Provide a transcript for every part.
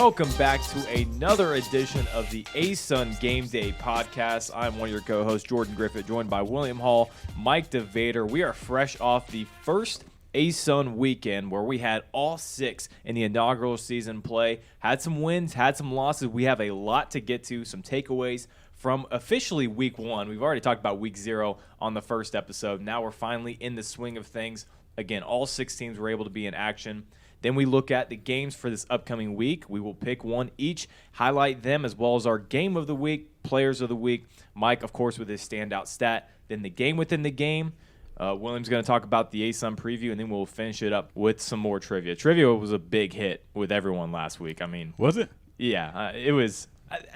Welcome back to another edition of the ASUN Gameday podcast. I'm one of your co-hosts, Jordan Griffith, joined by William Hall, Mike DeVader. We are fresh off the first ASUN weekend where we had all six in the inaugural season play. Had some wins, had some losses. We have a lot to get to, some takeaways from officially week one. We've already talked about week 0 on the first episode. Now we're finally in the swing of things. Again, all 6 teams were able to be in action. Then we look at the games for this upcoming week. We will pick one each, highlight them, as well as our game of the week, players of the week. Mike, of course, with his standout stat. Then the game within the game. William's going to talk about the ASUN preview, and then we'll finish it up with some more trivia. Trivia was a big hit with everyone last week. I mean, was it? Yeah, it was.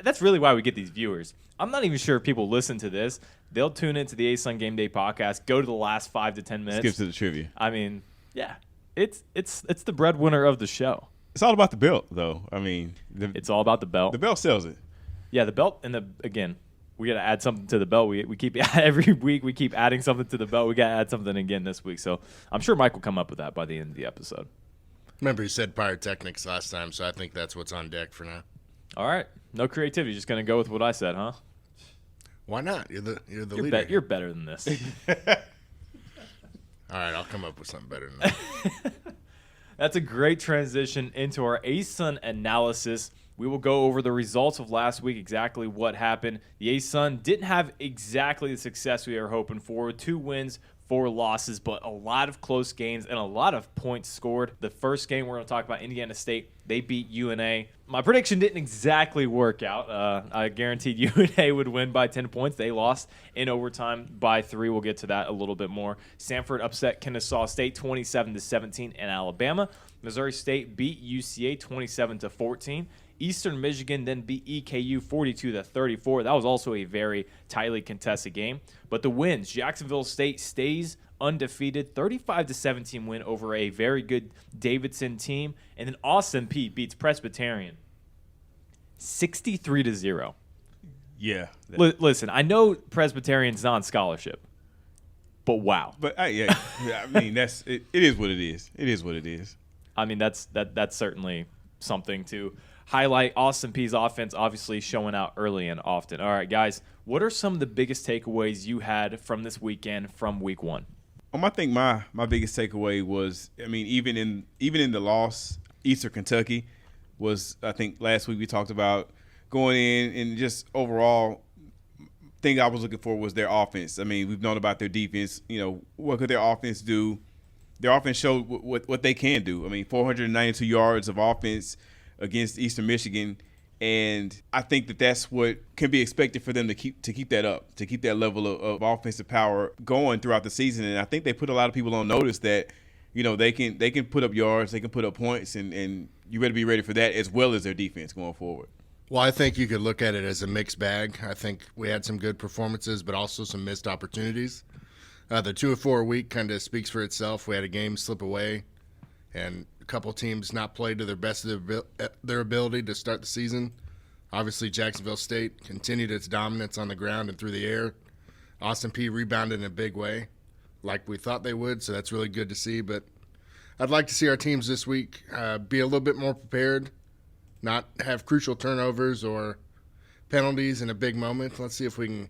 That's really why we get these viewers. I'm not even sure if people listen to this. They'll tune into the ASUN Game Day podcast, go to the last 5 to 10 minutes. Skip to the trivia. I mean, yeah. It's the breadwinner of the show. It's all about the belt, though. I mean, it's all about the belt. The belt sells it. Yeah, the belt, and again, we got to add something to the belt. We keep every week we keep adding something to the belt. We got to add something again this week. So I'm sure Mike will come up with that by the end of the episode. Remember, he said pyrotechnics last time, so I think that's what's on deck for now. All right, no creativity. Just gonna go with what I said, huh? Why not? You're the leader. You're better than this. All right, I'll come up with something better than that. That's a great transition into our ASUN analysis. We will go over the results of last week, exactly what happened. The ASUN didn't have exactly the success we were hoping for. 2 wins, 4 losses, but a lot of close games and a lot of points scored. The first game we're going to talk about, Indiana State, they beat UNA. My prediction didn't exactly work out. I guaranteed UNA would win by 10 points. They lost in overtime by 3. We'll get to that a little bit more. Sanford upset Kennesaw State 27-17 in Alabama. Missouri State beat UCA 27-14. Eastern Michigan then beat EKU 42-34. That was also a very tightly contested game. But the wins, Jacksonville State stays undefeated, 35-17 win over a very good Davidson team. And then Austin Peay beats Presbyterian 63-0. Yeah. Listen, I know Presbyterian's non-scholarship, but wow. But yeah, I mean, it is what it is. It is what it is. I mean, that's certainly something to highlight. Austin Peay's offense obviously showing out early and often. All right, guys, what are some of the biggest takeaways you had from this weekend from week 1? I think my biggest takeaway was, I mean, even in the loss, Eastern Kentucky was, I think last week we talked about going in and just overall thing I was looking for was their offense. I mean, we've known about their defense. You know, what could their offense do? Their offense showed what they can do. I mean, 492 yards of offense against Eastern Michigan, and I think that's what can be expected for them to keep that up, to keep that level of offensive power going throughout the season. And I think they put a lot of people on notice that, you know, they can put up yards, they can put up points, and you better be ready for that as well as their defense going forward. Well, I think you could look at it as a mixed bag. I think we had some good performances, but also some missed opportunities. The 2 of 4 week kind of speaks for itself. We had a game slip away, and a couple teams not played to their best of their ability to start the season. Obviously, Jacksonville State continued its dominance on the ground and through the air. Austin Peay rebounded in a big way, like we thought they would, so that's really good to see. But I'd like to see our teams this week be a little bit more prepared, not have crucial turnovers or penalties in a big moment. Let's see if we can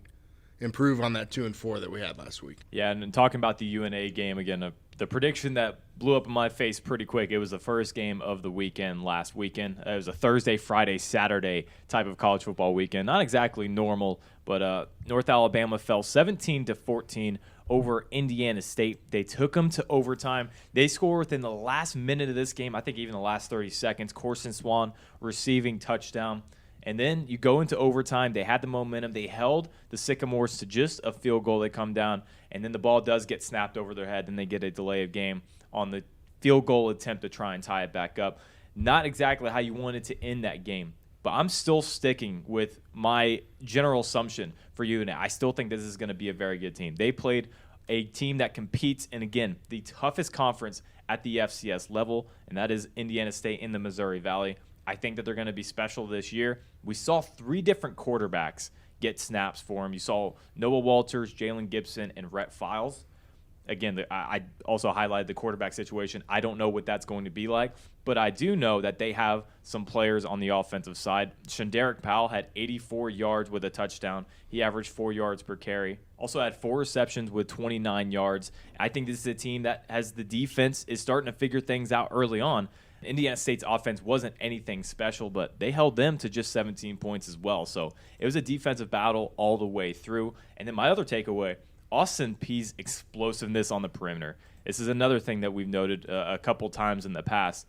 improve on that 2 and 4 that we had last week. Yeah, and talking about the UNA game again, the prediction that blew up in my face pretty quick. It was the first game of the weekend last weekend. It was a Thursday, Friday, Saturday type of college football weekend. Not exactly normal, but North Alabama fell 17-14 over Indiana State. They took them to overtime. They scored within the last minute of this game, I think even the last 30 seconds. Corson Swan receiving touchdown. And then you go into overtime. They had the momentum. They held the Sycamores to just a field goal. They come down, and then the ball does get snapped over their head, and they get a delay of game on the field goal attempt to try and tie it back up. Not exactly how you wanted to end that game, but I'm still sticking with my general assumption for UNA. I still think this is going to be a very good team. They played a team that competes in, again, the toughest conference at the FCS level, and that is Indiana State in the Missouri Valley. I think that they're going to be special this year. We saw 3 different quarterbacks get snaps for him. You saw Noah Walters, Jalen Gibson, and Rhett Files. Again, I also highlighted the quarterback situation. I don't know what that's going to be like, but I do know that they have some players on the offensive side. Shanderick Powell had 84 yards with a touchdown. He averaged 4 yards per carry. Also had 4 receptions with 29 yards. I think this is a team that has the defense is starting to figure things out early on. Indiana State's offense wasn't anything special, but they held them to just 17 points as well. So it was a defensive battle all the way through. And then my other takeaway, Austin Peay's explosiveness on the perimeter. This is another thing that we've noted a couple times in the past.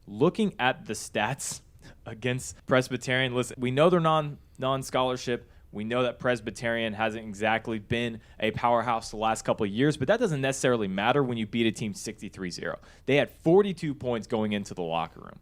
Looking at the stats against Presbyterian, listen, we know they're non-scholarship. We know that Presbyterian hasn't exactly been a powerhouse the last couple of years, but that doesn't necessarily matter when you beat a team 63-0. They had 42 points going into the locker room.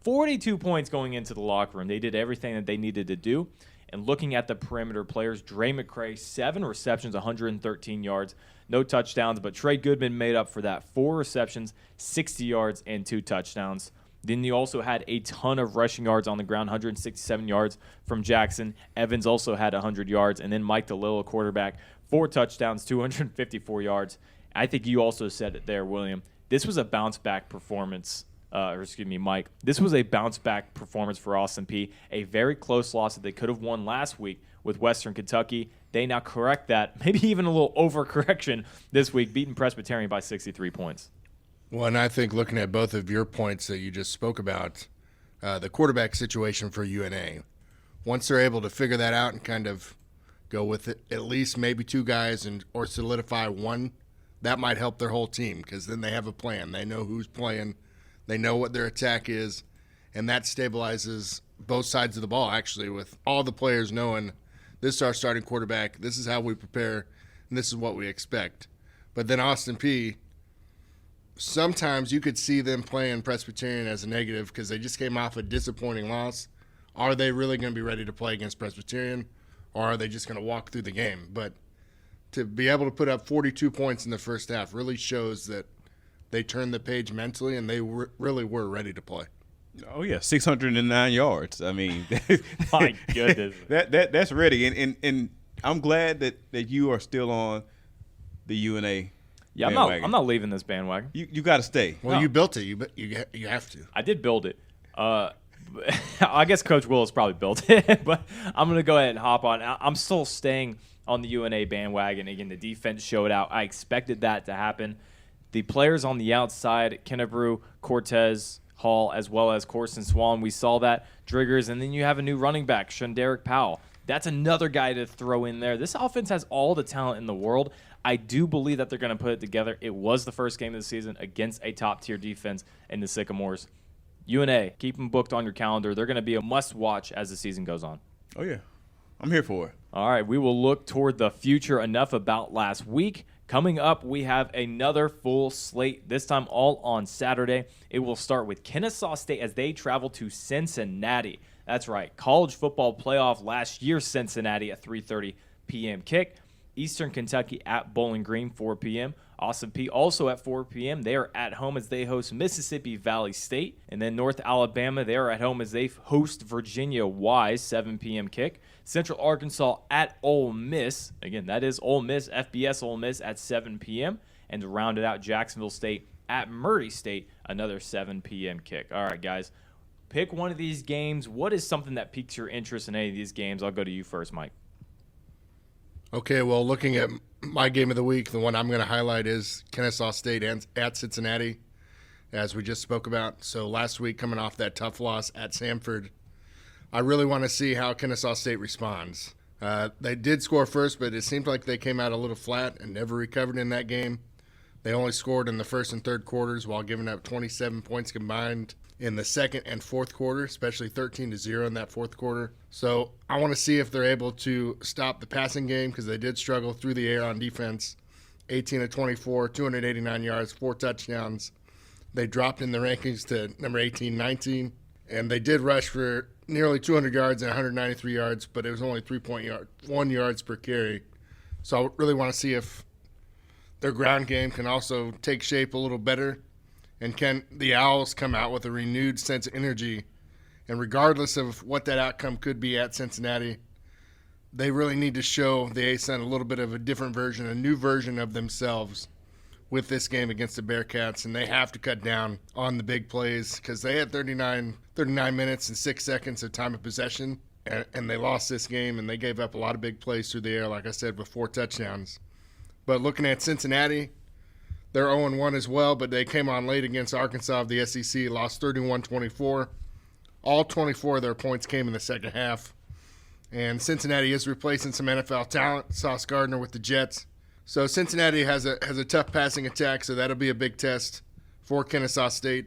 42 points going into the locker room. They did everything that they needed to do. And looking at the perimeter players, Dre McCray, 7 receptions, 113 yards, no touchdowns, but Trey Goodman made up for that. 4 receptions, 60 yards, and 2 touchdowns. Then you also had a ton of rushing yards on the ground, 167 yards from Jackson. Evans also had 100 yards. And then Mike DeLillo, quarterback, 4 touchdowns, 254 yards. I think you also said it there, William. This was a bounce-back performance. Mike. This was a bounce-back performance for Austin Peay. A very close loss that they could have won last week with Western Kentucky. They now correct that, maybe even a little overcorrection this week, beating Presbyterian by 63 points. Well, and I think looking at both of your points that you just spoke about, the quarterback situation for UNA, once they're able to figure that out and kind of go with it, at least maybe 2 guys or solidify one, that might help their whole team because then they have a plan. They know who's playing. They know what their attack is, and that stabilizes both sides of the ball, actually, with all the players knowing this is our starting quarterback, this is how we prepare, and this is what we expect. But then Austin Peay, sometimes you could see them playing Presbyterian as a negative because they just came off a disappointing loss. Are they really going to be ready to play against Presbyterian, or are they just going to walk through the game? But to be able to put up 42 points in the first half really shows that they turned the page mentally, and they really were ready to play. Oh, yeah, 609 yards. I mean, My goodness. that's ready. And I'm glad that you are still on the UNA Yeah, bandwagon. I'm not leaving this bandwagon. You got to stay. Well, No. you built it. You have to. I did build it. I guess Coach Willis probably built it, but I'm going to go ahead and hop on. I'm still staying on the UNA bandwagon. Again, the defense showed out. I expected that to happen. The players on the outside, Kennebrew, Cortez, Hall, as well as Corson Swan, we saw that. Driggers, and then you have a new running back, Shanderick Powell. That's another guy to throw in there. This offense has all the talent in the world. I do believe that they're going to put it together. It was the first game of the season against a top-tier defense in the Sycamores. UNA, keep them booked on your calendar. They're going to be a must-watch as the season goes on. Oh, yeah. I'm here for it. All right, we will look toward the future. Enough about last week. Coming up, we have another full slate, this time all on Saturday. It will start with Kennesaw State as they travel to Cincinnati. That's right, college football playoff last year, Cincinnati at 3:30 p.m. kick. Eastern Kentucky at Bowling Green, 4 p.m. Austin Peay also at 4 p.m. They are at home as they host Mississippi Valley State. And then North Alabama, they are at home as they host Virginia Wise, 7 p.m. kick. Central Arkansas at Ole Miss. Again, that is Ole Miss, FBS Ole Miss at 7 p.m. And to round it out, Jacksonville State at Murray State, another 7 p.m. kick. All right, guys, pick one of these games. What is something that piques your interest in any of these games? I'll go to you first, Mike. Okay, well, looking at my game of the week, the one I'm going to highlight is Kennesaw State at Cincinnati, as we just spoke about. So last week, coming off that tough loss at Samford, I really want to see how Kennesaw State responds. They did score first, but it seemed like they came out a little flat and never recovered in that game. They only scored in the first and third quarters while giving up 27 points combined in the second and fourth quarter, especially 13-0 in that fourth quarter. So I want to see if they're able to stop the passing game because they did struggle through the air on defense. 18-24, 289 yards, 4 touchdowns. They dropped in the rankings to number 18, 19, and they did rush for nearly 200 yards and 193 yards, but it was only 3.1 yards per carry. So I really want to see if their ground game can also take shape a little better. And can the Owls come out with a renewed sense of energy? And regardless of what that outcome could be at Cincinnati, they really need to show the ASUN a little bit of a different version, a new version of themselves with this game against the Bearcats, and they have to cut down on the big plays because they had 39 minutes and 6 seconds of time of possession, and they lost this game, and they gave up a lot of big plays through the air, like I said, with 4 touchdowns. But looking at Cincinnati, they're 0-1 as well, but they came on late against Arkansas of the SEC, lost 31-24. All 24 of their points came in the second half. And Cincinnati is replacing some NFL talent, Sauce Gardner with the Jets. So Cincinnati has a tough passing attack, so that'll be a big test for Kennesaw State.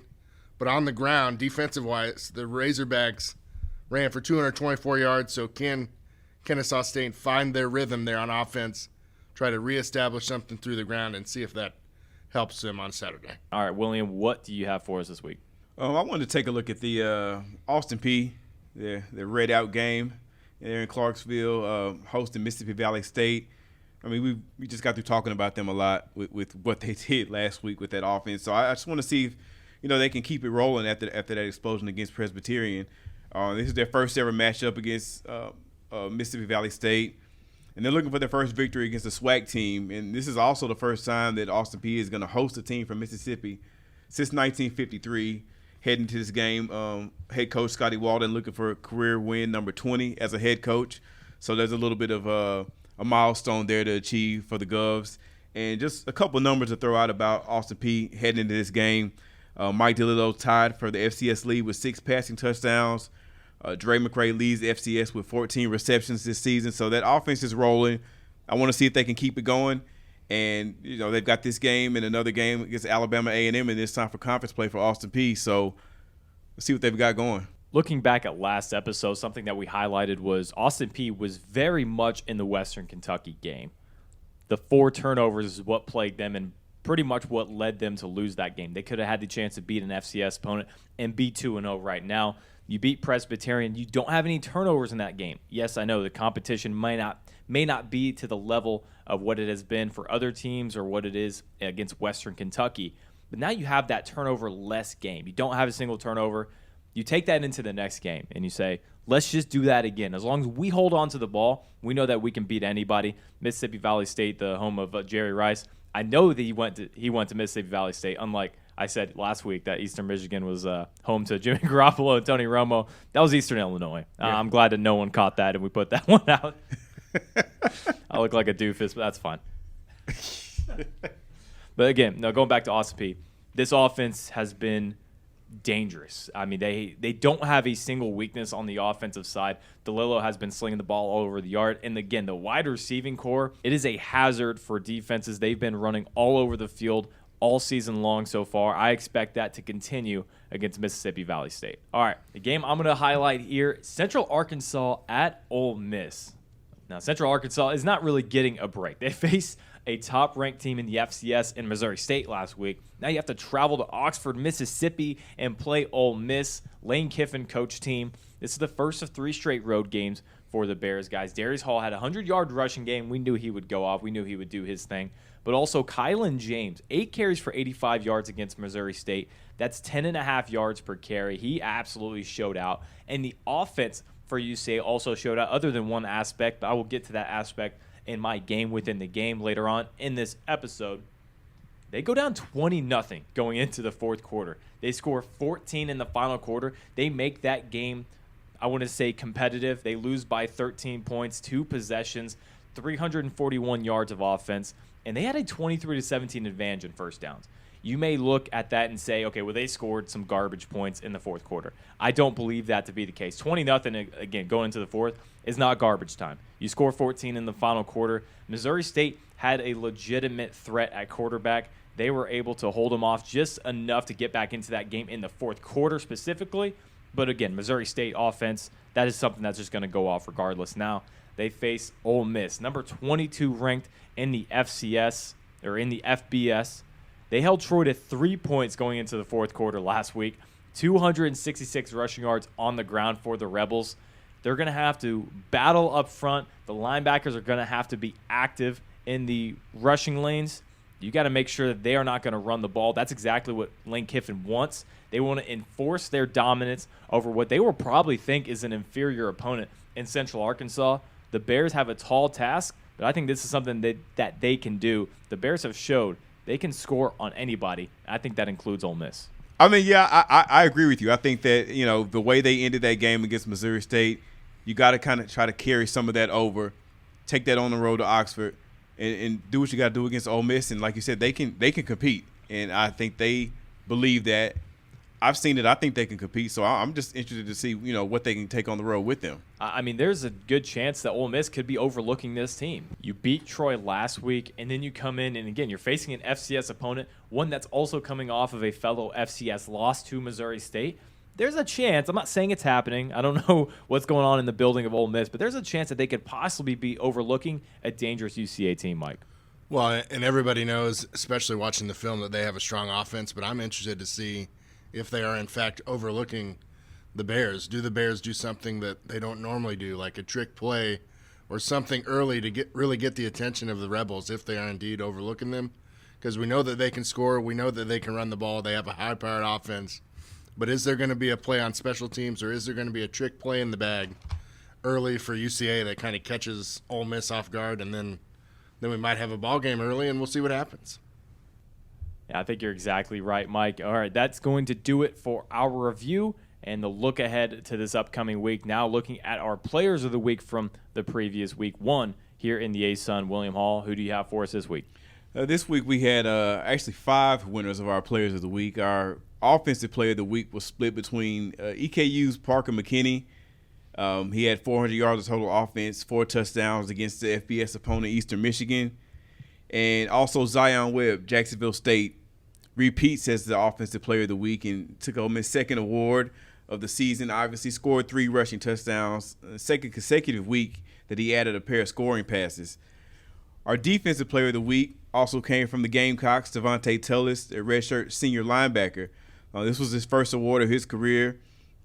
But on the ground, defensive-wise, the Razorbacks ran for 224 yards, so can Kennesaw State find their rhythm there on offense, try to reestablish something through the ground, and see if that helps them on Saturday. All right, William, what do you have for us this week? I wanted to take a look at the Austin Peay, the Red Out game. They're in Clarksville, hosting Mississippi Valley State. I mean, we just got through talking about them a lot with what they did last week with that offense. So I just want to see if, they can keep it rolling after that explosion against Presbyterian. This is their first ever matchup against Mississippi Valley State. And they're looking for their first victory against a SWAC team. And this is also the first time that Austin Peay is going to host a team from Mississippi since 1953. Heading to this game, head coach Scotty Walden looking for a career win number 20 as a head coach. So there's a little bit of a milestone there to achieve for the Govs. And just a couple numbers to throw out about Austin Peay heading into this game. Mike DeLillo tied for the FCS lead with 6 passing touchdowns. Dre McCray leads the FCS with 14 receptions this season. So that offense is rolling. I want to see if they can keep it going. And, they've got this game and another game against Alabama A&M, and it's time for conference play for Austin Peay. So let's see what they've got going. Looking back at last episode, something that we highlighted was Austin Peay was very much in the Western Kentucky game. The 4 turnovers is what plagued them and pretty much what led them to lose that game. They could have had the chance to beat an FCS opponent and be 2-0 right now. You beat Presbyterian. You don't have any turnovers in that game. Yes, I know the competition may not be to the level of what it has been for other teams or what it is against Western Kentucky. But now you have that turnover-less game. You don't have a single turnover. You take that into the next game and you say, let's just do that again. As long as we hold on to the ball, we know that we can beat anybody. Mississippi Valley State, the home of Jerry Rice, I know that he went to Mississippi Valley State, unlike I said last week that Eastern Michigan was home to Jimmy Garoppolo and Tony Romo. That was Eastern Illinois. Yeah. I'm glad that no one caught that and we put that one out. I look like a doofus, but that's fine. But again, now going back to Austin Peay, this offense has been dangerous. I mean, they don't have a single weakness on the offensive side. DeLillo has been slinging the ball all over the yard. And again, the wide receiving core, it is a hazard for defenses. They've been running all over the field all season long so far. I expect that to continue against Mississippi Valley State. All right, the game I'm going to highlight here, Central Arkansas at Ole Miss. Now, Central Arkansas is not really getting a break. They face a top-ranked team in the FCS in Missouri State last week. Now you have to travel to Oxford, Mississippi, and play Ole Miss, Lane Kiffin coach team. This is the first of 3 straight road games for the Bears, guys. Darius Hall had a 100-yard rushing game. We knew he would go off. We knew he would do his thing. But also Kylan James, 8 carries for 85 yards against Missouri State. That's 10.5 yards per carry. He absolutely showed out. And the offense for UCA also showed out, other than one aspect. But I will get to that aspect in my game within the game later on in this episode. They go down 20-0 going into the fourth quarter. They score 14 in the final quarter. They make that game, I want to say, competitive. They lose by 13 points, 2 possessions, 341 yards of offense, and they had a 23-17 advantage in first downs. You may look at that and say, okay, well, they scored some garbage points in the fourth quarter. I don't believe that to be the case. 20-0, again, going into the fourth, is not garbage time. You score 14 in the final quarter. Missouri State had a legitimate threat at quarterback. They were able to hold them off just enough to get back into that game in the fourth quarter specifically. But again, Missouri State offense, that is something that's just going to go off regardless. Now they face Ole Miss, number 22 ranked in the FCS, or in the FBS. They held Troy to 3 points going into the fourth quarter last week. 266 rushing yards on the ground for the Rebels. They're going to have to battle up front. The linebackers are going to have to be active in the rushing lanes. You got to make sure that they are not going to run the ball. That's exactly what Lane Kiffin wants. They want to enforce their dominance over what they will probably think is an inferior opponent in Central Arkansas. The Bears have a tall task, but I think this is something that they can do. The Bears have showed they can score on anybody. I think that includes Ole Miss. I mean, yeah, I agree with you. I think that, the way they ended that game against Missouri State, you got to kind of try to carry some of that over, take that on the road to Oxford, and do what you got to do against Ole Miss. And like you said, they can compete, and I think they believe that. I've seen it. I think they can compete. So I'm just interested to see, what they can take on the road with them. I mean, there's a good chance that Ole Miss could be overlooking this team. You beat Troy last week, and then you come in, and again, you're facing an FCS opponent, one that's also coming off of a fellow FCS loss to Missouri State. There's a chance. I'm not saying it's happening. I don't know what's going on in the building of Ole Miss, but there's a chance that they could possibly be overlooking a dangerous UCA team, Mike. Well, and everybody knows, especially watching the film, that they have a strong offense, but I'm interested to see if they are in fact overlooking the Bears. Do the Bears do something that they don't normally do, like a trick play or something early to really get the attention of the Rebels if they are indeed overlooking them? Because we know that they can score. We know that they can run the ball. They have a high-powered offense. But is there going to be a play on special teams, or is there going to be a trick play in the bag early for UCA that kind of catches Ole Miss off guard, and then we might have a ball game early, and we'll see what happens. Yeah, I think you're exactly right, Mike. All right, that's going to do it for our review and the look ahead to this upcoming week. Now looking at our players of the week from the previous week one here in the ASUN. William Hall, who do you have for us this week? This week we had actually 5 winners of our players of the week. Our offensive player of the week was split between EKU's Parker McKinney. He had 400 yards of total offense, 4 touchdowns against the FBS opponent, Eastern Michigan. And also Zion Webb, Jacksonville State, repeats as the offensive player of the week and took home his second award of the season. Obviously scored 3 rushing touchdowns, second consecutive week that he added a pair of scoring passes. Our defensive player of the week also came from the Gamecocks, Devonta Telus, a redshirt senior linebacker. This was his first award of his career,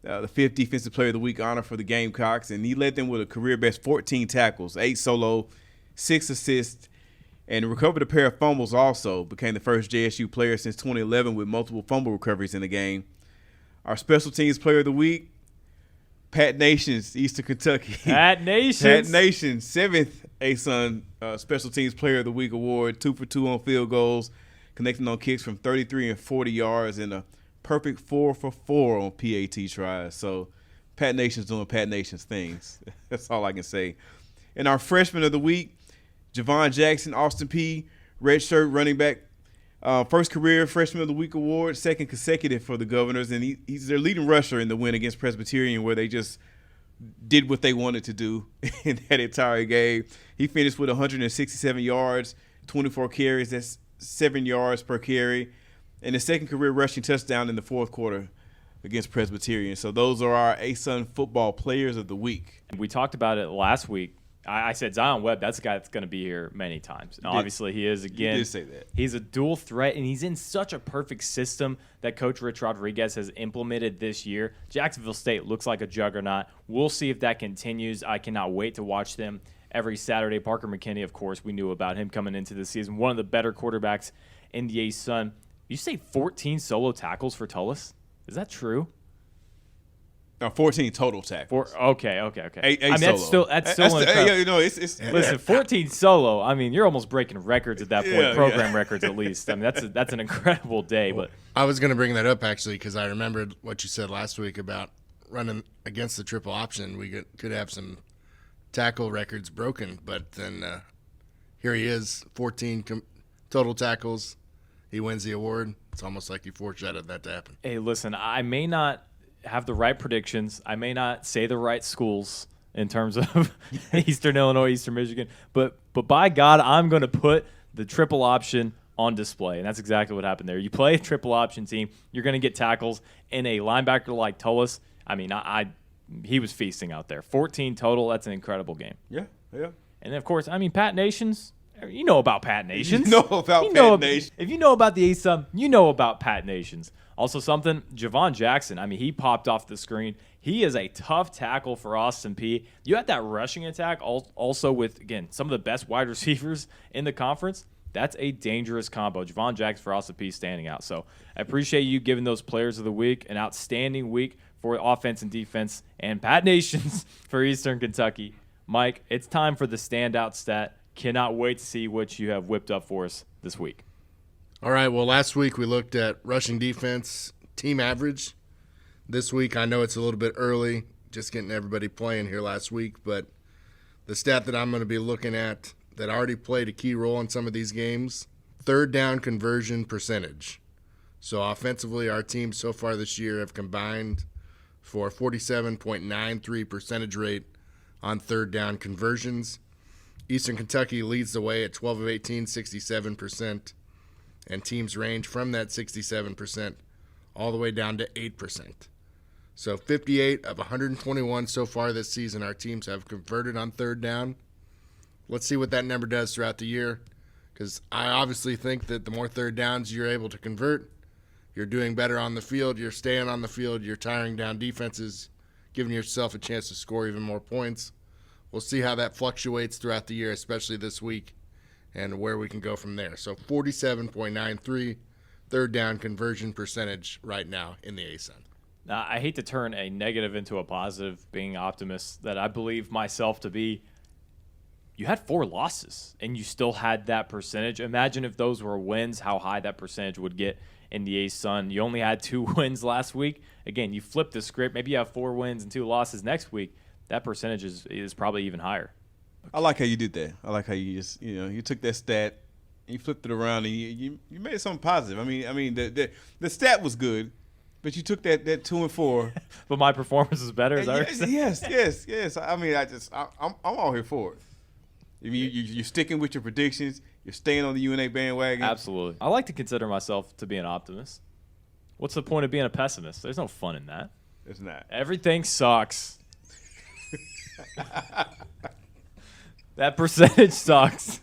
the 5th defensive player of the week honor for the Gamecocks, and he led them with a career-best 14 tackles, 8 solo, 6 assists, and recovered a pair of fumbles also. Became the first JSU player since 2011 with multiple fumble recoveries in the game. Our special teams player of the week, Pat Nations, Eastern Kentucky. Pat Nations. Pat Nations, 7th ASUN Special Teams Player of the Week award, 2 for 2 on field goals, connecting on kicks from 33 and 40 yards, and a perfect 4 for 4 on PAT tries. So Pat Nations doing Pat Nations things. That's all I can say. And our freshman of the week, Javon Jackson, Austin Peay, redshirt running back, first career Freshman of the Week award, 2nd consecutive for the Governors, and he's their leading rusher in the win against Presbyterian, where they just did what they wanted to do in that entire game. He finished with 167 yards, 24 carries, that's 7 yards per carry, and his second career rushing touchdown in the 4th quarter against Presbyterian. So those are our ASUN football players of the week. We talked about it last week. I said Zion Webb, that's a guy that's going to be here many times. And obviously, he is again. You did say that. He's a dual threat, and he's in such a perfect system that Coach Rich Rodriguez has implemented this year. Jacksonville State looks like a juggernaut. We'll see if that continues. I cannot wait to watch them every Saturday. Parker McKinney, of course, we knew about him coming into the season. One of the better quarterbacks in the ASUN. You say 14 solo tackles for Tullis? Is that true? 14 total tackles. Okay. Eight I mean, solo. that's still incredible. It's Listen, 14 solo. I mean, you're almost breaking records at that point, program records at least. I mean, that's an incredible day. But I was going to bring that up actually because I remembered what you said last week about running against the triple option. We could have some tackle records broken, but then here he is, 14 total tackles. He wins the award. It's almost like he foreshadowed that to happen. Hey, listen, I may not have the right predictions. I may not say the right schools in terms of Eastern Illinois, Eastern Michigan, but by God, I'm going to put the triple option on display, and that's exactly what happened there. You play a triple option team, you're going to get tackles, and a linebacker like Tullis, I mean, he was feasting out there. 14 total, that's an incredible game. Yeah. And then, of course, I mean, Pat Nations, you know about Pat Nations. You know about Pat Nations. If you know about the ASUN, you know about Pat Nations. Also something, Javon Jackson, I mean, he popped off the screen. He is a tough tackle for Austin Peay. You had that rushing attack also with, again, some of the best wide receivers in the conference. That's a dangerous combo. Javon Jackson for Austin Peay standing out. So I appreciate you giving those players of the week an outstanding week for offense and defense, and Pat Nations for Eastern Kentucky. Mike, it's time for the standout stat. Cannot wait to see what you have whipped up for us this week. All right, well, last week we looked at rushing defense team average. This week, I know it's a little bit early, just getting everybody playing here last week, but the stat that I'm going to be looking at that already played a key role in some of these games, third down conversion percentage. So offensively, our teams so far this year have combined for a 47.93 percentage rate on third down conversions. Eastern Kentucky leads the way at 12 of 18, 67%, and teams range from that 67% all the way down to 8%. So 58 of 121 so far this season, our teams have converted on third down. Let's see what that number does throughout the year, because I obviously think that the more third downs you're able to convert, you're doing better on the field, you're staying on the field, you're tiring down defenses, giving yourself a chance to score even more points. We'll see how that fluctuates throughout the year, especially this week, and where we can go from there. So 47.93 third down conversion percentage right now in the ASUN. Now, I hate to turn a negative into a positive, being optimist that I believe myself to be. You had 4 losses, and you still had that percentage. Imagine if those were wins, how high that percentage would get in the ASUN. You only had 2 wins last week. Again, you flip the script. Maybe you have 4 wins and 2 losses next week. That percentage is probably even higher. I like how you did that. I like how you just, you took that stat, you flipped it around, and you made something positive. I mean, the stat was good, but you took that 2 and 4. But my performance is better. Is that Yes. I mean, I'm all here for it. I mean, you're sticking with your predictions. You're staying on the UNA bandwagon. Absolutely. I like to consider myself to be an optimist. What's the point of being a pessimist? There's no fun in that. It's not. Everything sucks. That percentage sucks.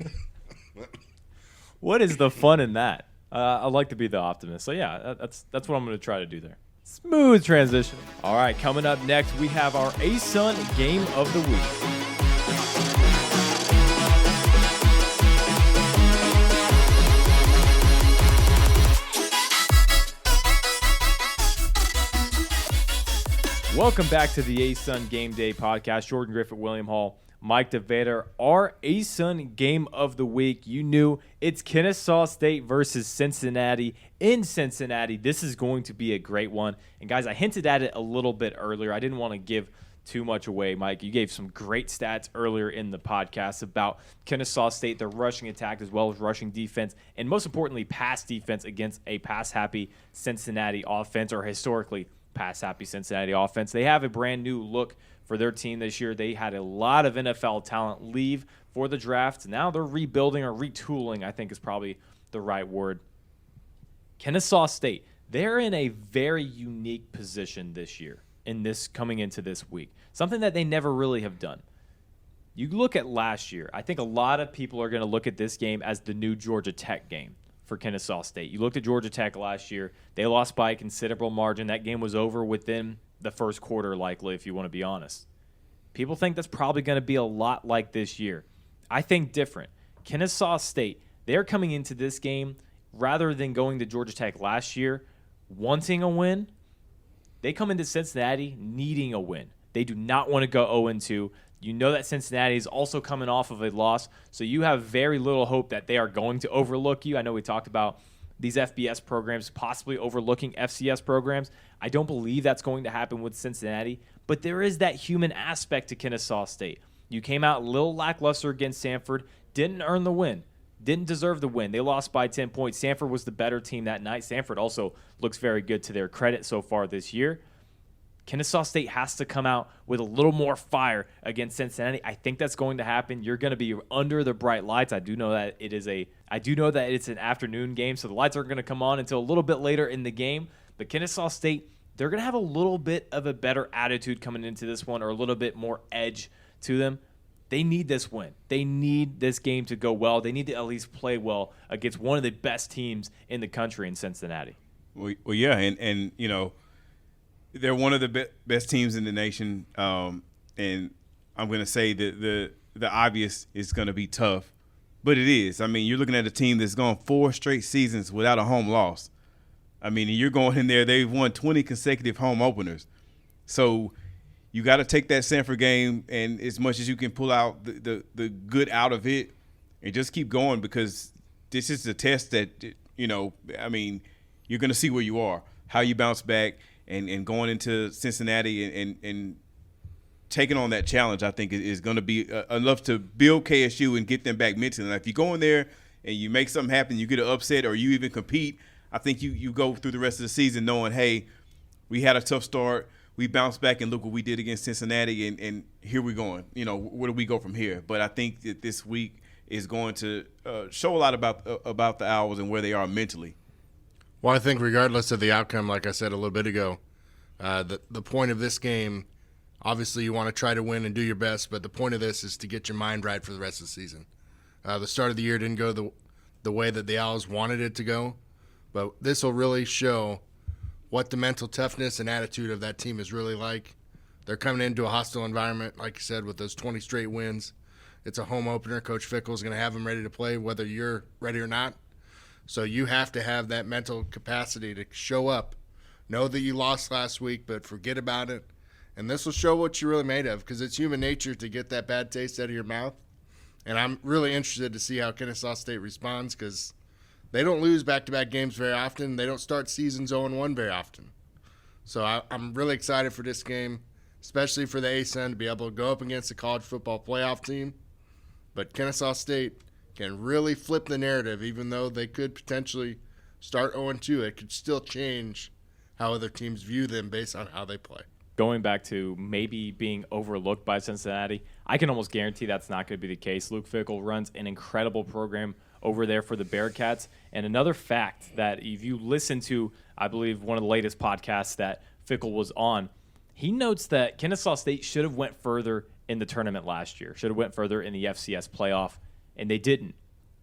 What is the fun in that? I like to be the optimist. So, yeah, that's what I'm going to try to do there. Smooth transition. All right, coming up next, we have our ASUN Game of the Week. Welcome back to the ASUN Game Day podcast. Jordan Griffith, William Hall, Mike DeVader. Our ASUN Game of the Week. You knew it's Kennesaw State versus Cincinnati in Cincinnati. This is going to be a great one. And, guys, I hinted at it a little bit earlier. I didn't want to give too much away, Mike. You gave some great stats earlier in the podcast about Kennesaw State, their rushing attack as well as rushing defense, and most importantly, pass defense against a pass-happy Cincinnati offense, or historically pass-happy Cincinnati offense. They have a brand new look for their team this year. They had a lot of NFL talent leave for the draft. Now they're rebuilding, or retooling, I think is probably the right word. Kennesaw State, they're in a very unique position this year coming into this week. Something that they never really have done. You look at last year, I think a lot of people are going to look at this game as the new Georgia Tech game for Kennesaw State. You looked at Georgia Tech last year. They lost by a considerable margin. That game was over within the first quarter, likely, if you want to be honest. People think that's probably going to be a lot like this year. I think different. Kennesaw State, they're coming into this game, rather than going to Georgia Tech last year, wanting a win. They come into Cincinnati needing a win. They do not want to go 0-2. You know that Cincinnati is also coming off of a loss, so you have very little hope that they are going to overlook you. I know we talked about these FBS programs possibly overlooking FCS programs. I don't believe that's going to happen with Cincinnati, but there is that human aspect to Kennesaw State. You came out a little lackluster against Samford, didn't earn the win, didn't deserve the win. They lost by 10 points. Samford was the better team that night. Samford also looks very good to their credit so far this year. Kennesaw State has to come out with a little more fire against Cincinnati. I think that's going to happen. You're going to be under the bright lights. I do know that it's an afternoon game, so the lights aren't going to come on until a little bit later in the game. But Kennesaw State, they're going to have a little bit of a better attitude coming into this one, or a little bit more edge to them. They need this win. They need this game to go well. They need to at least play well against one of the best teams in the country in Cincinnati. Well, yeah, and you know, they're one of the best teams in the nation, and I'm going to say that the obvious is going to be tough, but it is. I mean, you're looking at a team that's gone 4 straight seasons without a home loss. I mean, you're going in there, they've won 20 consecutive home openers. So you got to take that Samford game, and as much as you can pull out the good out of it, and just keep going, because this is the test that, I mean, you're going to see where you are, how you bounce back, and going into Cincinnati and taking on that challenge, I think is going to be enough to build KSU and get them back mentally. And if you go in there and you make something happen, you get an upset or you even compete, I think you go through the rest of the season knowing, hey, we had a tough start. We bounced back and look what we did against Cincinnati, and here we're going. Where do we go from here? But I think that this week is going to show a lot about the Owls and where they are mentally. Well, I think regardless of the outcome, like I said a little bit ago, the point of this game, obviously you want to try to win and do your best, but the point of this is to get your mind right for the rest of the season. The start of the year didn't go the way that the Owls wanted it to go, but this will really show what the mental toughness and attitude of that team is really like. They're coming into a hostile environment, like you said, with those 20 straight wins. It's a home opener. Coach Fickle is going to have them ready to play whether you're ready or not. So you have to have that mental capacity to show up, know that you lost last week, but forget about it. And this will show what you're really made of, because it's human nature to get that bad taste out of your mouth. And I'm really interested to see how Kennesaw State responds, because they don't lose back-to-back games very often. They don't start seasons 0-1 very often. So I'm really excited for this game, especially for the ASUN to be able to go up against a college football playoff team. But Kennesaw State can really flip the narrative, even though they could potentially start 0-2. It could still change how other teams view them based on how they play. Going back to maybe being overlooked by Cincinnati, I can almost guarantee that's not going to be the case. Luke Fickell runs an incredible program over there for the Bearcats. And another fact that if you listen to, I believe, one of the latest podcasts that Fickell was on, he notes that Kennesaw State should have went further in the tournament last year, should have went further in the FCS playoff, and they didn't.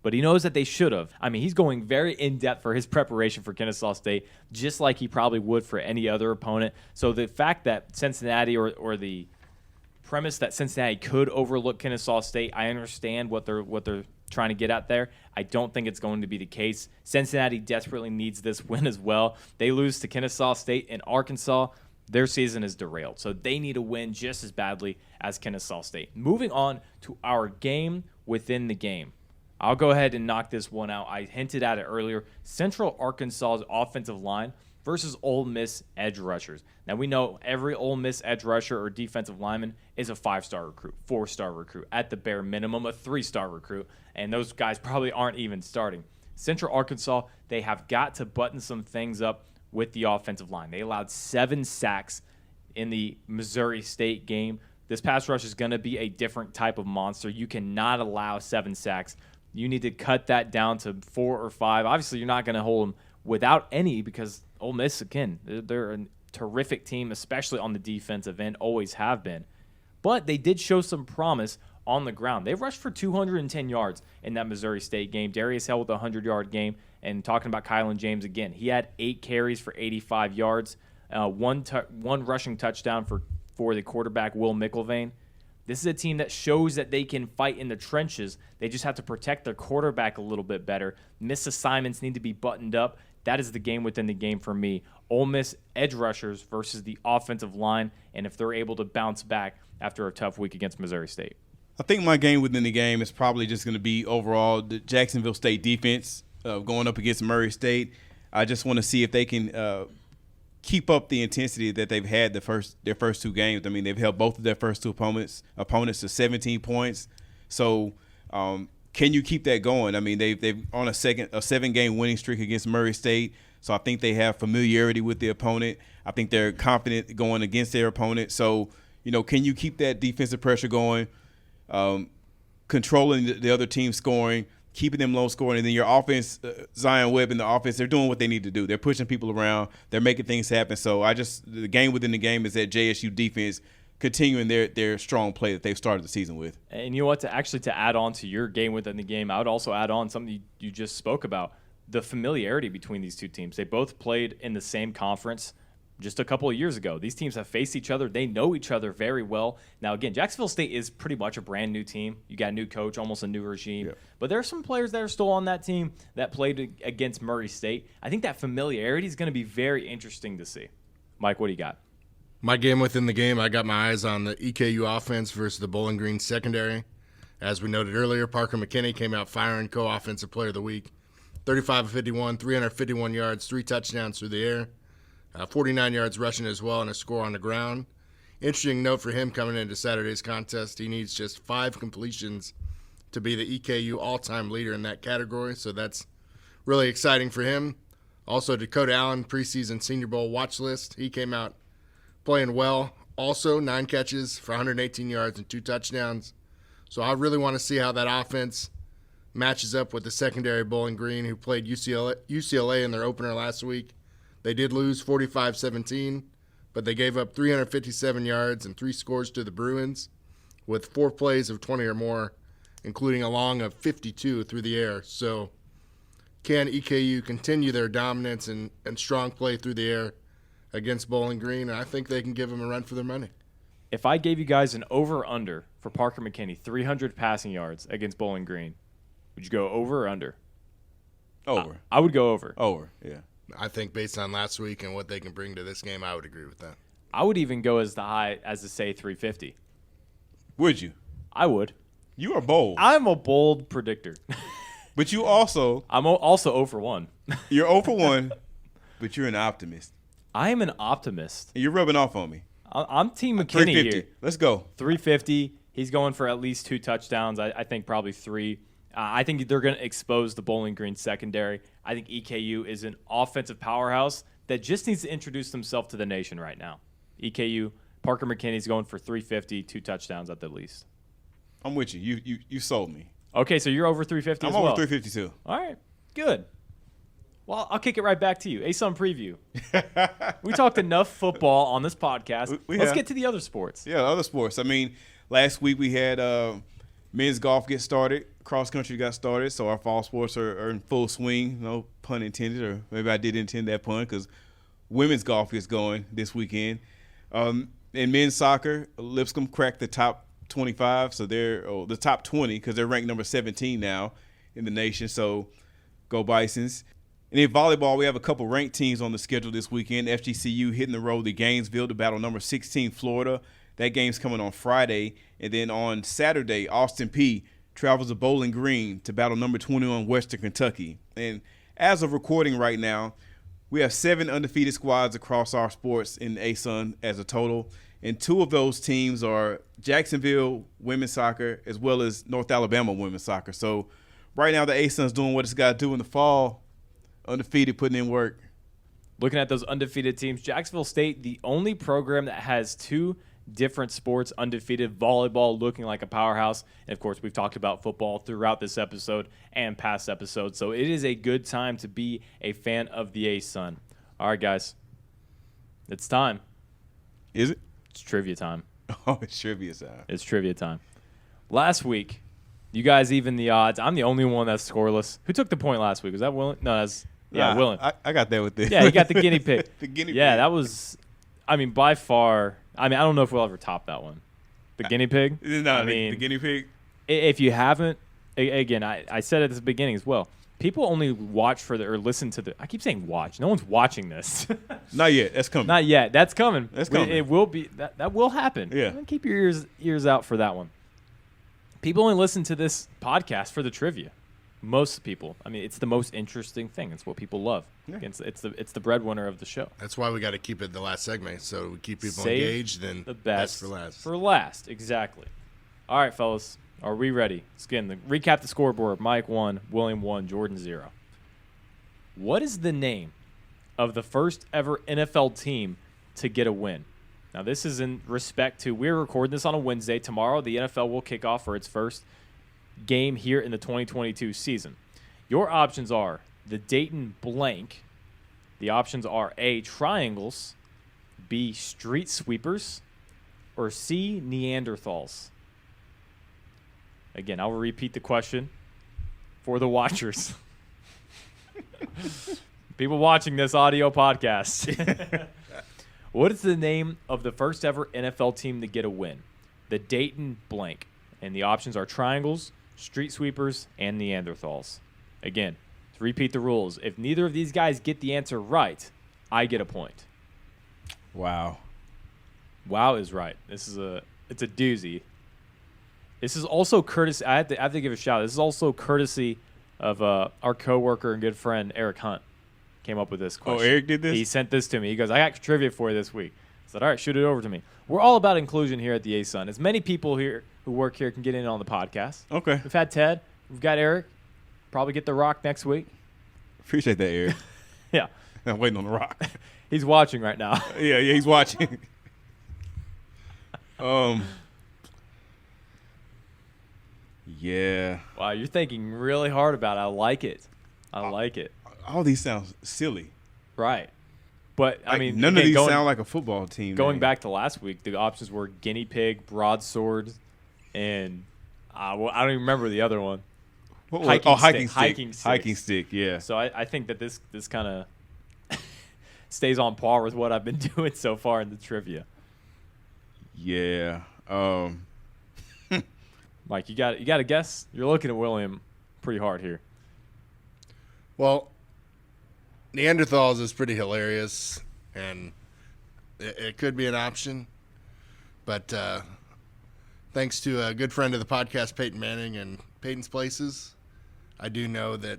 But he knows that they should have. I mean, he's going very in-depth for his preparation for Kennesaw State, just like he probably would for any other opponent. So the fact that Cincinnati or the premise that Cincinnati could overlook Kennesaw State, I understand what they're trying to get at there. I don't think it's going to be the case. Cincinnati desperately needs this win as well. They lose to Kennesaw State and Arkansas, their season is derailed. So they need a win just as badly as Kennesaw State. Moving on to our game within the game. I'll go ahead and knock this one out. I hinted at it earlier. Central Arkansas's offensive line versus Ole Miss edge rushers. Now, we know every Ole Miss edge rusher or defensive lineman is a 5-star recruit, 4-star recruit, at the bare minimum, a 3-star recruit, and those guys probably aren't even starting. Central Arkansas, they have got to button some things up with the offensive line. They allowed 7 sacks in the Missouri State game. This pass rush is going to be a different type of monster. You cannot allow 7 sacks. You need to cut that down to 4 or 5. Obviously, you're not going to hold them without any, because Ole Miss, again, they're a terrific team, especially on the defensive end, always have been. But they did show some promise on the ground. They rushed for 210 yards in that Missouri State game. Darius Held with a 100-yard game. And talking about Kylan James again, he had 8 carries for 85 yards, one rushing touchdown for the quarterback, Will McIlvain. This is a team that shows that they can fight in the trenches. They just have to protect their quarterback a little bit better. Miss assignments need to be buttoned up. That is the game within the game for me. Ole Miss edge rushers versus the offensive line, and if they're able to bounce back after a tough week against Missouri State. I think my game within the game is probably just going to be overall the Jacksonville State defense going up against Murray State. I just want to see if they can keep up the intensity that they've had their first 2 games. I mean, they've held both of their first 2 opponents to 17 points. So can you keep that going? I mean, they've on a 7-game winning streak against Murray State. So I think they have familiarity with the opponent. I think they're confident going against their opponent. So, can you keep that defensive pressure going, controlling the other team scoring, keeping them low scoring, and then your offense, Zion Webb and the offense, they're doing what they need to do. They're pushing people around. They're making things happen. So the game within the game is that JSU defense continuing their strong play that they've started the season with. And you know what? To add on to your game within the game, I would also add on something you just spoke about, the familiarity between these 2 teams. They both played in the same conference just a couple of years ago. These teams have faced each other. They know each other very well. Now, again, Jacksonville State is pretty much a brand new team. You got a new coach, almost a new regime. Yeah. But there are some players that are still on that team that played against Murray State. I think that familiarity is going to be very interesting to see. Mike, what do you got? My game within the game, I got my eyes on the EKU offense versus the Bowling Green secondary. As we noted earlier, Parker McKinney came out firing co-offensive player of the week. 35 of 51, 351 yards, 3 touchdowns through the air, 49 yards rushing as well, and a score on the ground. Interesting note for him coming into Saturday's contest, he needs just 5 completions to be the EKU all-time leader in that category, so that's really exciting for him. Also, Dakota Allen, preseason Senior Bowl watch list. He came out playing well. Also, 9 catches for 118 yards and 2 touchdowns. So I really want to see how that offense matches up with the secondary Bowling Green, who played UCLA in their opener last week. They did lose 45-17, but they gave up 357 yards and 3 scores to the Bruins with 4 plays of 20 or more, including a long of 52 through the air. So can EKU continue their dominance and strong play through the air against Bowling Green? And I think they can give them a run for their money. If I gave you guys an over-under for Parker McKinney, 300 passing yards against Bowling Green, would you go over or under? Over. I would go over. Over, yeah. I think based on last week and what they can bring to this game, I would agree with that. I would even go as high as to say 350. Would you? I would. You are bold. I'm a bold predictor. But you also I'm also 0 for 1. you're 0 for 1, but you're an optimist. I am an optimist. And you're rubbing off on me. I'm Team McKinney 350. here. Let's go. 350. He's going for at least 2 touchdowns. I think probably 3. I think they're going to expose the Bowling Green secondary. I think EKU is an offensive powerhouse that just needs to introduce themselves to the nation right now. EKU, Parker McKinney's going for 350, 2 touchdowns at the least. I'm with you. You sold me. Okay, so you're over 350 I'm as well. over 352. All right, good. Well, I'll kick it right back to you. ASUN preview. We talked enough football on this podcast. Let's get to the other sports. Yeah, other sports. I mean, last week we had men's golf get started. Cross country got started, so our fall sports are in full swing. No pun intended, or maybe I did intend that pun because women's golf is going this weekend. In men's soccer, Lipscomb cracked the top 25, so they're the top 20 because they're ranked number 17 now in the nation. So go Bisons. And in volleyball, we have a couple ranked teams on the schedule this weekend. FGCU hitting the road to Gainesville to battle number 16 Florida. That game's coming on Friday. And then on Saturday, Austin Peay travels to Bowling Green to battle number 21 Western Kentucky. And as of recording right now, we have 7 undefeated squads across our sports in ASUN as a total. And 2 of those teams are Jacksonville women's soccer as well as North Alabama women's soccer. So right now the ASUN's doing what it's got to do in the fall. Undefeated, putting in work. Looking at those undefeated teams, Jacksonville State, the only program that has 2 different sports undefeated, volleyball looking like a powerhouse. And, of course, we've talked about football throughout this episode and past episodes. So it is a good time to be a fan of the ASUN. All right, guys. It's time. Is it? It's trivia time. Oh, it's trivia time. It's trivia time. Last week, you guys evened the odds. I'm the only one that's scoreless. Who took the point last week? Was that Willen? No, that's Willen. I got that with this. Yeah, you got the guinea pig. The guinea pig. Yeah, that was, by far. I don't know if we'll ever top that one. The guinea pig? No, the guinea pig. If you haven't, again, I said at the beginning as well, people only watch or listen to I keep saying watch. No one's watching this. Not yet. That's coming. Not yet. That's coming. That's coming. It will be. That will happen. Yeah. Keep your ears out for that one. People only listen to this podcast for the trivia. Most people. It's the most interesting thing. It's what people love. Yeah. It's the breadwinner of the show. That's why we got to keep it the last segment, so we keep people Save engaged. Then the best for last. For last, exactly. All right, fellas, are we ready? Recap the scoreboard. Mike 1, William 1, Jordan 0. What is the name of the first ever NFL team to get a win? Now, this is in respect to, we're recording this on a Wednesday. Tomorrow, the NFL will kick off for its first game here in the 2022 season. Your options are the Dayton blank. The options are A, triangles, B, street sweepers, or C, Neanderthals. Again, I will repeat the question for the watchers. People watching this audio podcast. What is the name of the first ever NFL team to get a win? The Dayton blank. And the options are triangles, street sweepers, and Neanderthals. Again, to repeat the rules, if neither of these guys get the answer right, I get a point. Wow. Wow is right. It's a doozy. This is also courtesy. I have to give a shout. This is also courtesy of our coworker and good friend Eric Hunt came up with this question. Oh, Eric did this? He sent this to me. He goes, I got trivia for you this week. I said, all right, shoot it over to me. We're all about inclusion here at the ASUN. As many people here who work here can get in on the podcast. Okay. We've had Ted. We've got Eric. Probably get The Rock next week. Appreciate that, Eric. Yeah. I'm waiting on The Rock. He's watching right now. Yeah, he's watching. Yeah. Wow, you're thinking really hard about it. I like it. I like it. All these sound silly. Right. But, I mean, none of again, these sound like a football team. Going back to last week, the options were guinea pig, broadsword, and I don't even remember the other one. What was hiking stick. Hiking stick. Hiking stick, yeah. So I think that this kind of stays on par with what I've been doing so far in the trivia. Yeah. Mike, you got a guess? You're looking at William pretty hard here. Well, Neanderthals is pretty hilarious, and it could be an option. But thanks to a good friend of the podcast, Peyton Manning, and Peyton's Places, I do know that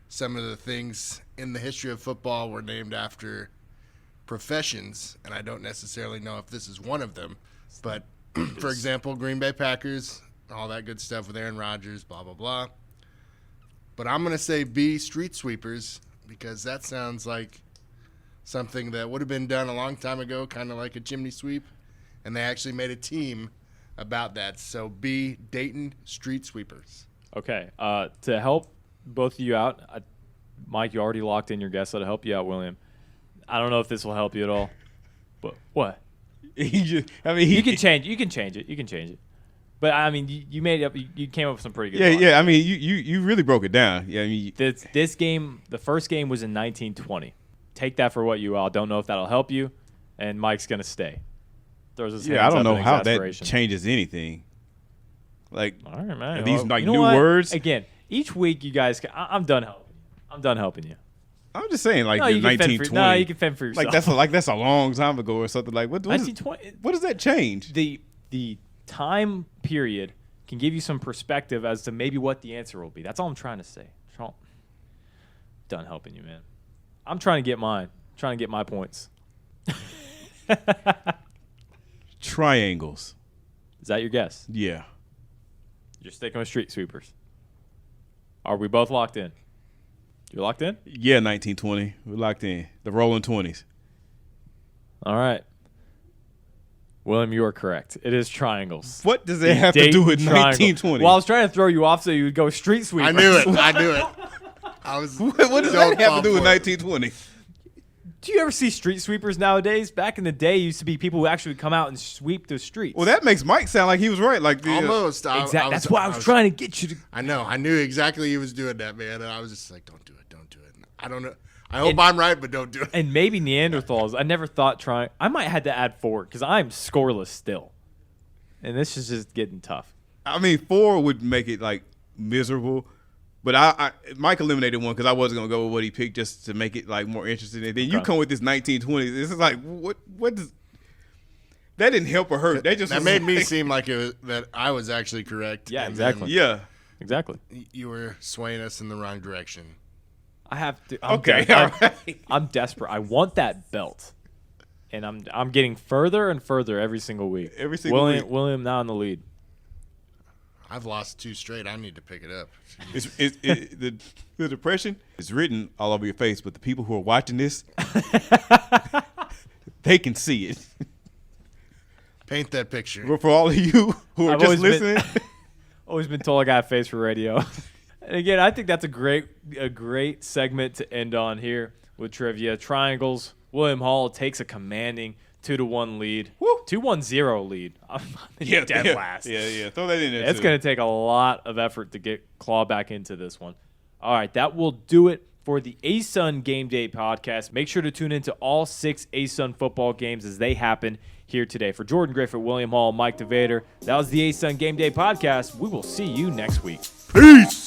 some of the things in the history of football were named after professions, and I don't necessarily know if this is one of them. But, for example, Green Bay Packers, all that good stuff with Aaron Rodgers, blah, blah, blah. But I'm going to say B, street sweepers, because that sounds like something that would have been done a long time ago, kind of like a chimney sweep, and they actually made a team about that. So B, Dayton street sweepers. Okay. To help both of you out, Mike, you already locked in your guess, so to help you out, William, I don't know if this will help you at all. But what? You can change it. You can change it. But I mean, you made it up. You came up with some pretty good. Yeah, yeah. I mean, you really broke it down. Yeah, I mean, this game, the first game was in 1920. Take that for what you will. Don't know if that'll help you. And Mike's gonna stay. I don't know how that changes anything. Like, all right, man. These you know new what? words. Again, each week you guys. I'm done helping. I'm done helping you. I'm just saying, like, no, the you can 1920. No, you can fend for yourself. That's a long time ago or something. Like, what 1920. What does that change? The time period can give you some perspective as to maybe what the answer will be. That's all I'm trying to say. Done helping you, man. I'm trying to get mine. I'm trying to get my points. Triangles. Is that your guess? Yeah. You're sticking with street sweepers. Are we both locked in? You locked in? Yeah, 1920. We're locked in. The rolling 20s. All right. William, you are correct. It is triangles. What does it have to do with 1920? Well, I was trying to throw you off so you would go street sweepers. I knew it. What does that have to do with 1920? Do you ever see street sweepers nowadays? Back in the day, it used to be people who actually come out and sweep the streets. Well, that makes Mike sound like he was right. Like almost. Exactly. That's why I was trying to get you to. I know. I knew exactly he was doing that, man. And I was just like, don't do it. I don't know. I hope I'm right, but don't do it. And maybe Neanderthals. I never thought trying. I might have to add 4 because I'm scoreless still. And this is just getting tough. I mean, 4 would make it, like, miserable. But Mike eliminated one because I wasn't going to go with what he picked just to make it, like, more interesting. And then you come with this 1920s. This is like, what does – that didn't help or hurt. That made me seem like that I was actually correct. Yeah, exactly. Yeah. Exactly. You were swaying us in the wrong direction. I have to. All right. I'm desperate. I want that belt, and I'm getting further and further every single week. William now in the lead. I've lost 2 straight. I need to pick it up. The depression is written all over your face, but the people who are watching this, they can see it. Paint that picture. But for all of you who are just listening, always been told I got a face for radio. And again, I think that's a great segment to end on here with trivia. Triangles. William Hall takes a commanding 2-1 lead. 2-1-0 lead. I'm dead last. Yeah. Throw that in there. It's going to take a lot of effort to claw back into this one. All right, that will do it for the ASUN Game Day podcast. Make sure to tune into all 6 ASUN football games as they happen here today. For Jordan Griffith, William Hall, Mike DeVader, that was the ASUN Game Day podcast. We will see you next week. Peace.